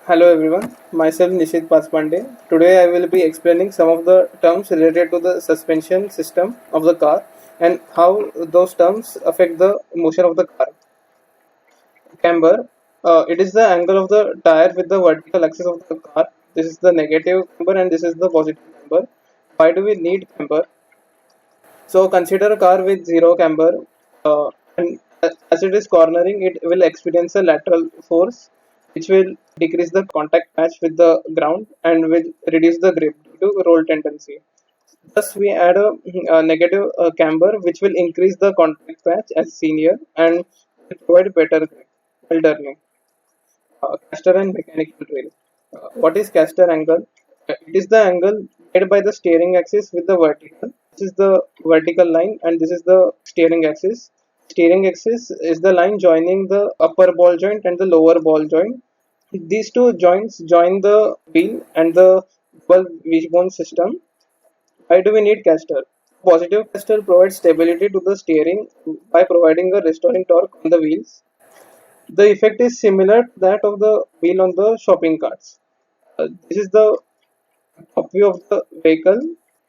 Hello everyone, myself Nishit Paspande. Today I will be explaining some of the terms related to the suspension system of the car and how those terms affect the motion of the car. Camber, it is the angle of the tire with the vertical axis of the car. This is the negative camber and this is the positive camber. Why do we need camber? So consider a car with zero camber, and as it is cornering, it will experience a lateral force, which will decrease the contact patch with the ground and will reduce the grip due to roll tendency. Thus, we add a negative camber, which will increase the contact patch as seen here and will provide better grip while turning. Caster and mechanical trail. What is caster angle? It is the angle made by the steering axis with the vertical. This is the vertical line and this is the steering axis. Steering axis is the line joining the upper ball joint and the lower ball joint. These two joints join the wheel and the double wishbone system. Why do we need caster? Positive caster provides stability to the steering by providing a restoring torque on the wheels. The effect is similar to that of the wheel on the shopping carts. This is the top view of the vehicle,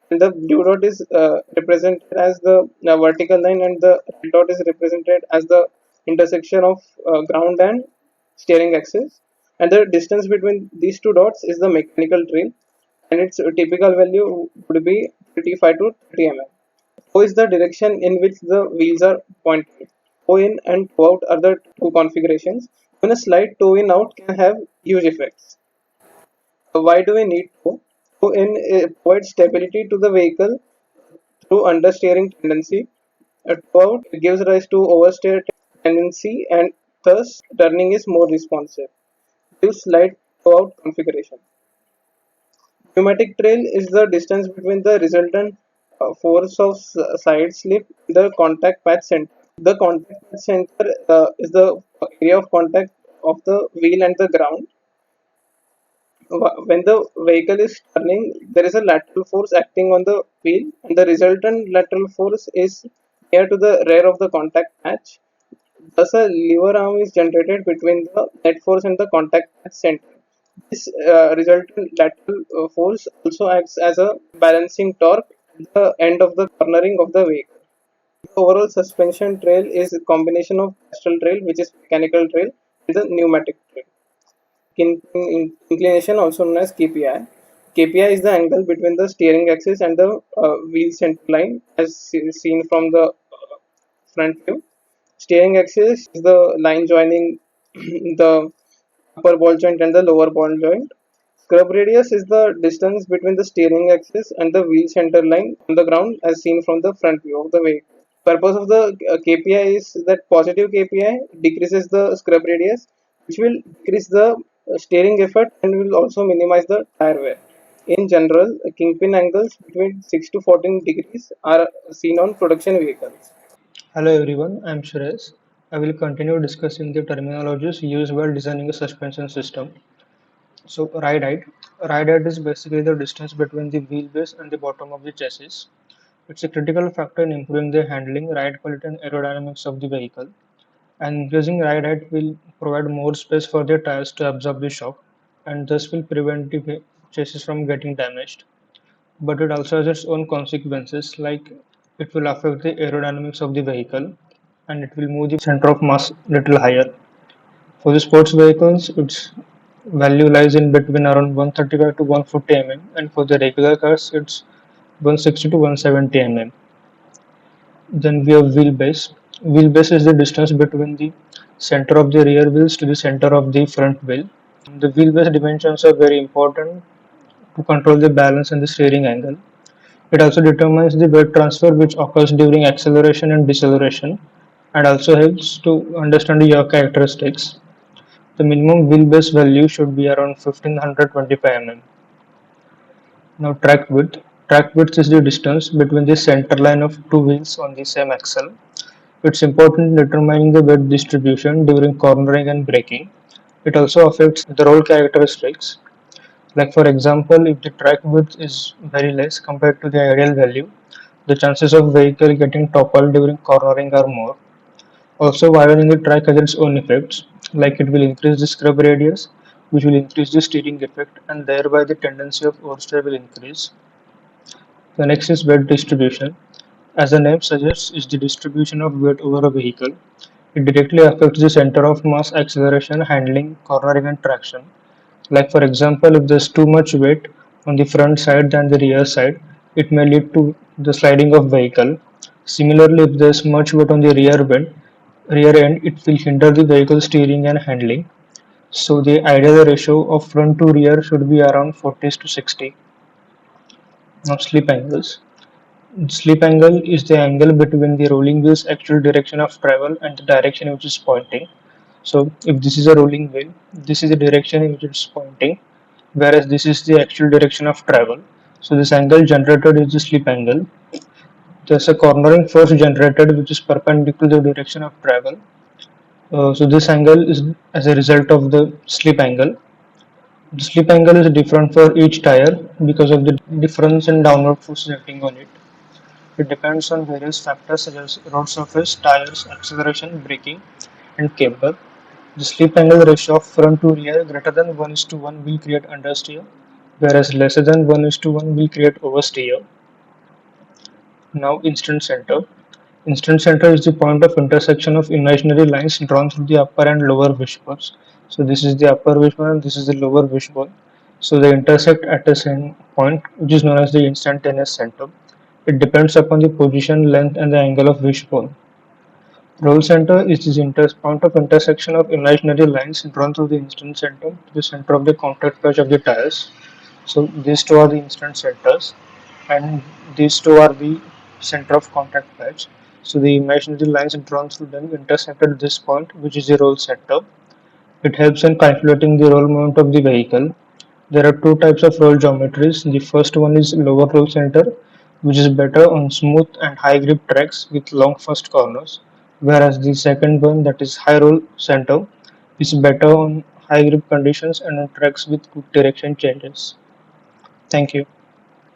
and the blue dot is represented as the vertical line, and the red dot is represented as the intersection of ground and steering axis. And the distance between these two dots is the mechanical trail, and its typical value would be 25 to 30 mm. O is the direction in which the wheels are pointing. Toe in and toe out are the two configurations. Even a slight toe in out can have huge effects. Why do we need toe? Toe in provides stability to the vehicle through understeering tendency. Toe out gives rise to oversteer tendency and thus turning is more responsive. Gives slight toe out configuration. Pneumatic trail is the distance between the resultant force of side slip and the contact patch center. The contact patch center is the area of contact of the wheel and the ground. When the vehicle is turning, there is a lateral force acting on the wheel, and the resultant lateral force is near to the rear of the contact patch. Thus, a lever arm is generated between the net force and the contact patch center. This resultant lateral force also acts as a balancing torque at the end of the cornering of the vehicle. The overall suspension trail is a combination of astral trail, which is mechanical trail, and the pneumatic trail. Inclination, also known as KPI. KPI is the angle between the steering axis and the wheel center line, as seen from the front view. Steering axis is the line joining the upper ball joint and the lower ball joint. Scrub radius is the distance between the steering axis and the wheel center line on the ground, as seen from the front view of the vehicle. Purpose of the KPI is that positive KPI decreases the scrub radius, which will decrease the steering effort and will also minimize the tire wear. In general, kingpin angles between 6 to 14 degrees are seen on production vehicles. Hello everyone, I'm Suresh. I will continue discussing the terminologies used while designing a suspension system. So, ride height. Ride height is basically the distance between the wheelbase and the bottom of the chassis. It's a critical factor in improving the handling, ride quality, and aerodynamics of the vehicle. And increasing ride height will provide more space for the tires to absorb the shock, and thus will prevent the chassis from getting damaged. But it also has its own consequences, like it will affect the aerodynamics of the vehicle and it will move the center of mass little higher. For the sports vehicles, its value lies in between around 135 to 140 mm, and for the regular cars, it's 160 to 170 mm. Then we have wheelbase. Wheelbase is the distance between the center of the rear wheels to the center of the front wheel. The wheelbase dimensions are very important to control the balance and the steering angle. It also determines the weight transfer which occurs during acceleration and deceleration, and also helps to understand your characteristics. The minimum wheelbase value should be around 1525 mm. Now track width. Track width is the distance between the center line of two wheels on the same axle. It's important in determining the weight distribution during cornering and braking. It also affects the roll characteristics. Like for example, if the track width is very less compared to the ideal value, the chances of vehicle getting toppled during cornering are more. Also, widening the track has its own effects, like it will increase the scrub radius, which will increase the steering effect and thereby the tendency of oversteer will increase. The next is weight distribution. As the name suggests, is the distribution of weight over a vehicle. It directly affects the center of mass, acceleration, handling, cornering, and traction. Like for example, if there's too much weight on the front side than the rear side, it may lead to the sliding of vehicle. Similarly, if there's much weight on the rear end, it will hinder the vehicle steering and handling. So the ideal ratio of front to rear should be around 40 to 60. Now slip angles. Slip angle is the angle between the rolling wheel's actual direction of travel and the direction which is pointing. So if this is a rolling wheel, this is the direction in which it's pointing, whereas this is the actual direction of travel. So this angle generated is the slip angle. There's a cornering force generated which is perpendicular to the direction of travel. So this angle is as a result of the slip angle. The slip angle is different for each tire because of the difference in downward forces acting on it. It depends on various factors such as road surface, tires, acceleration, braking, and camber. The slip angle ratio of front to rear greater than 1:1 will create understeer, whereas lesser than 1:1 will create oversteer. Now instant center. Instant center is the point of intersection of imaginary lines drawn through the upper and lower wishbones. So this is the upper wishbone and this is the lower wishbone. So they intersect at a same point which is known as the instantaneous center. It depends upon the position, length and the angle of wishbone. Roll center is the point of intersection of imaginary lines drawn through the instant center to the center of the contact patch of the tires. So these two are the instant centers and these two are the center of contact patch. So the imaginary lines drawn through them intersect at this point, which is the roll center. It helps in calculating the roll moment of the vehicle. There are two types of roll geometries. The first one is lower roll center, which is better on smooth and high grip tracks with long first corners, whereas the second one, that is high roll center, is better on high grip conditions and on tracks with quick direction changes. Thank you.